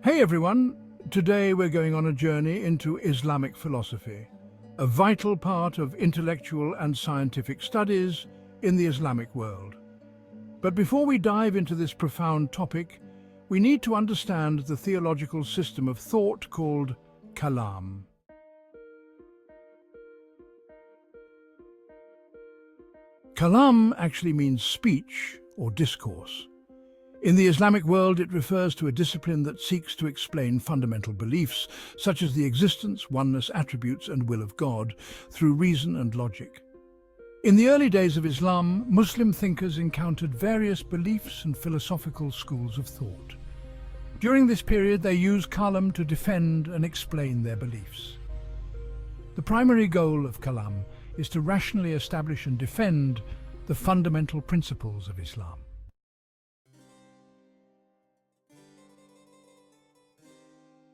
Hey everyone, today we're going on a journey into Islamic philosophy, a vital part of intellectual and scientific studies in the Islamic world. But before we dive into this profound topic, we need to understand the theological system of thought called Kalam. Kalam actually means speech or discourse. In the Islamic world, it refers to a discipline that seeks to explain fundamental beliefs, such as the existence, oneness, attributes, and will of God, through reason and logic. In the early days of Islam, Muslim thinkers encountered various beliefs and philosophical schools of thought. During this period, they used Kalam to defend and explain their beliefs. The primary goal of Kalam is to rationally establish and defend the fundamental principles of Islam.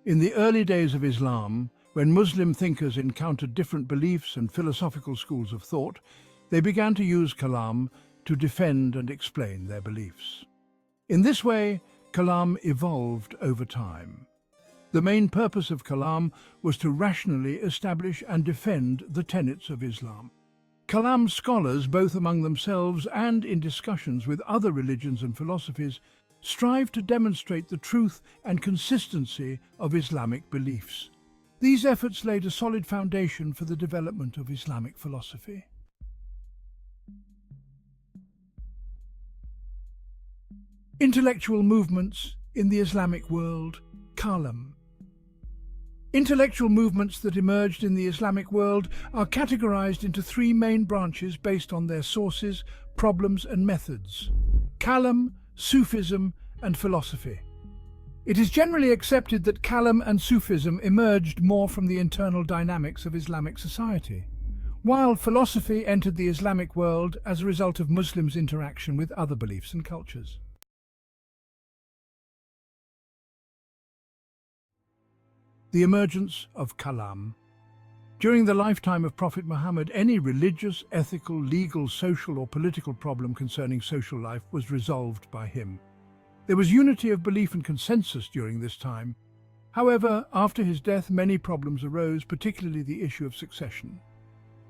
In the early days of Islam, when Muslim thinkers encountered different beliefs and philosophical schools of thought, they began to use Kalam to defend and explain their beliefs. In this way, Kalam evolved over time. The main purpose of Kalam was to rationally establish and defend the tenets of Islam. Kalam scholars, both among themselves and in discussions with other religions and philosophies, strive to demonstrate the truth and consistency of Islamic beliefs. These efforts laid a solid foundation for the development of Islamic philosophy. Intellectual movements in the Islamic world, Kalam. Intellectual movements that emerged in the Islamic world are categorized into three main branches based on their sources, problems, and methods: Kalam, Sufism, and philosophy. It is generally accepted that Kalam and Sufism emerged more from the internal dynamics of Islamic society, while philosophy entered the Islamic world as a result of Muslims' interaction with other beliefs and cultures. The emergence of Kalam. During the lifetime of Prophet Muhammad, any religious, ethical, legal, social, or political problem concerning social life was resolved by him. There was unity of belief and consensus during this time. However, after his death, many problems arose, particularly the issue of succession.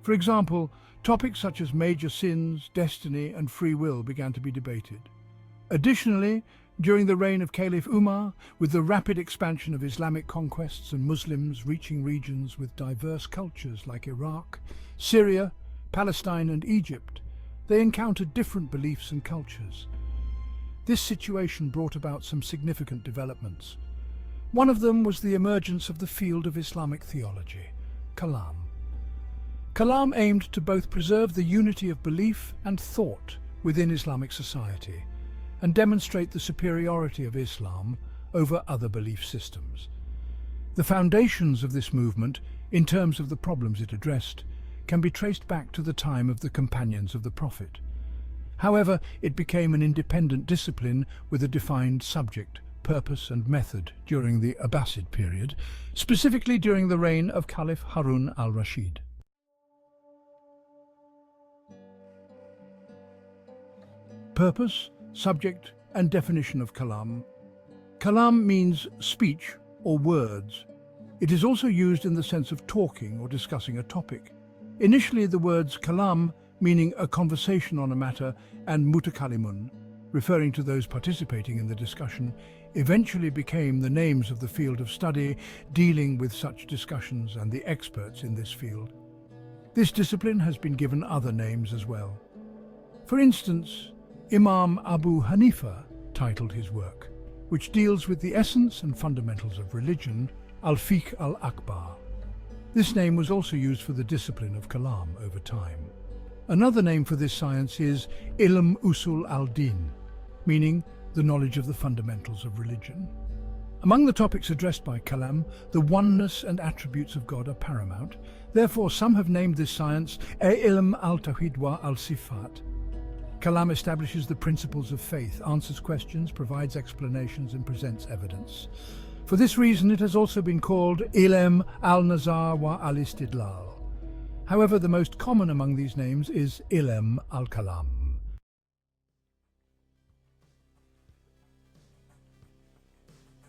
For example, topics such as major sins, destiny, and free will began to be debated. Additionally, during the reign of Caliph Umar, with the rapid expansion of Islamic conquests and Muslims reaching regions with diverse cultures like Iraq, Syria, Palestine, and Egypt, they encountered different beliefs and cultures. This situation brought about some significant developments. One of them was the emergence of the field of Islamic theology, Kalam. Kalam aimed to both preserve the unity of belief and thought within Islamic society, and demonstrate the superiority of Islam over other belief systems. The foundations of this movement, in terms of the problems it addressed, can be traced back to the time of the companions of the Prophet. However, it became an independent discipline with a defined subject, purpose, and method during the Abbasid period, specifically during the reign of Caliph Harun al-Rashid. Purpose, subject, and definition of Kalam. Kalam means speech or words. It is also used in the sense of talking or discussing a topic. Initially, the words Kalam, meaning a conversation on a matter, and mutakalimun, referring to those participating in the discussion, eventually became the names of the field of study dealing with such discussions and the experts in this field. This discipline has been given other names as well. For instance, Imam Abu Hanifa titled his work, which deals with the essence and fundamentals of religion, Al-Fiqh al-Akbar. This name was also used for the discipline of Kalam over time. Another name for this science is Ilm Usul al-Din, meaning the knowledge of the fundamentals of religion. Among the topics addressed by Kalam, the oneness and attributes of God are paramount. Therefore, some have named this science Ilm al-Tawhid wa al-Sifat. Kalam establishes the principles of faith, answers questions, provides explanations, and presents evidence. For this reason, it has also been called Ilm al-Nazar wa al-Istidlal. However, the most common among these names is Ilm al-Kalam.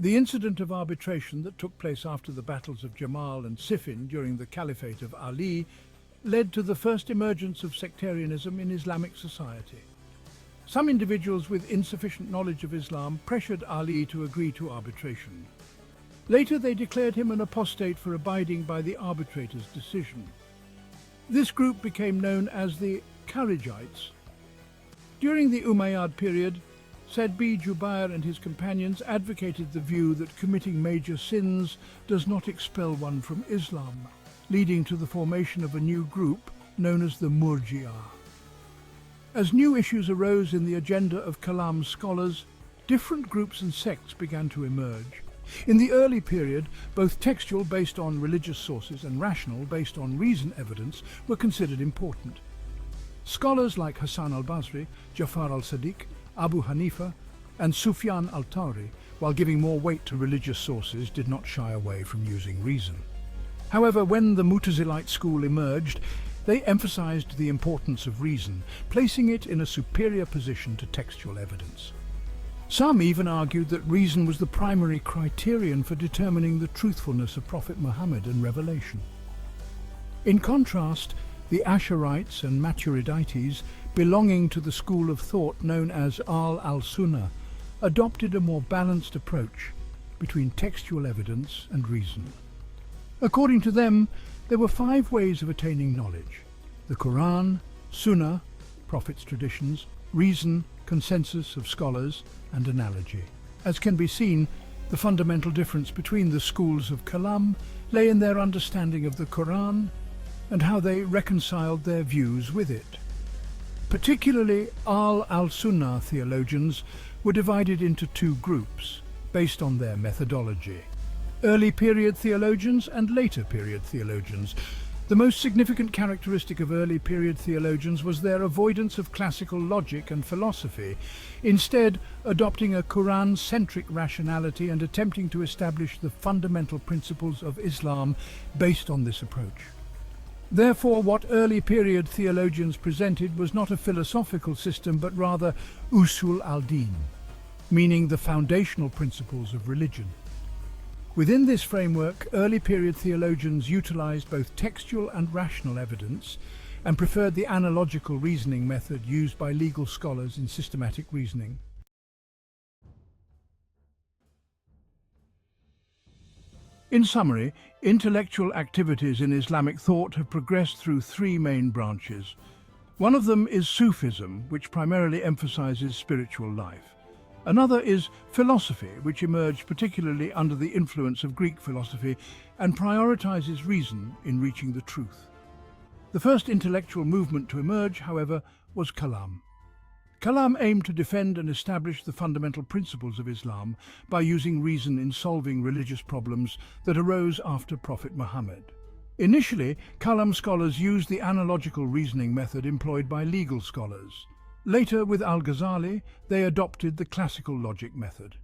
The incident of arbitration that took place after the battles of Jamal and Siffin during the Caliphate of Ali led to the first emergence of sectarianism in Islamic society. Some individuals with insufficient knowledge of Islam pressured Ali to agree to arbitration. Later they declared him an apostate for abiding by the arbitrator's decision. This group became known as the Kharijites. During the Umayyad period, Said B. Jubair and his companions advocated the view that committing major sins does not expel one from Islam, leading to the formation of a new group known as the Murji'ah. As new issues arose in the agenda of Kalam scholars, different groups and sects began to emerge. In the early period, both textual, based on religious sources, and rational, based on reason evidence, were considered important. Scholars like Hassan al-Basri, Jafar al-Sadiq, Abu Hanifa, and Sufyan al-Thawri, while giving more weight to religious sources, did not shy away from using reason. However, when the Mu'tazilite school emerged, they emphasized the importance of reason, placing it in a superior position to textual evidence. Some even argued that reason was the primary criterion for determining the truthfulness of Prophet Muhammad and revelation. In contrast, the Ash'arites and Maturidites, belonging to the school of thought known as al-Sunnah, adopted a more balanced approach between textual evidence and reason. According to them, there were 5 ways of attaining knowledge: the Quran, Sunnah, prophets' traditions, reason, consensus of scholars, and analogy. As can be seen, the fundamental difference between the schools of Kalam lay in their understanding of the Quran and how they reconciled their views with it. Particularly, al-Sunnah theologians were divided into 2 groups based on their methodology: early period theologians and later period theologians. The most significant characteristic of early period theologians was their avoidance of classical logic and philosophy, instead adopting a Quran-centric rationality and attempting to establish the fundamental principles of Islam based on this approach. Therefore, what early period theologians presented was not a philosophical system, but rather usul al-din, meaning the foundational principles of religion. Within this framework, early period theologians utilized both textual and rational evidence and preferred the analogical reasoning method used by legal scholars in systematic reasoning. In summary, intellectual activities in Islamic thought have progressed through 3 main branches. One of them is Sufism, which primarily emphasizes spiritual life. Another is philosophy, which emerged particularly under the influence of Greek philosophy and prioritizes reason in reaching the truth. The first intellectual movement to emerge, however, was Kalam. Kalam aimed to defend and establish the fundamental principles of Islam by using reason in solving religious problems that arose after Prophet Muhammad. Initially, Kalam scholars used the analogical reasoning method employed by legal scholars. Later, with al-Ghazali, they adopted the classical logic method.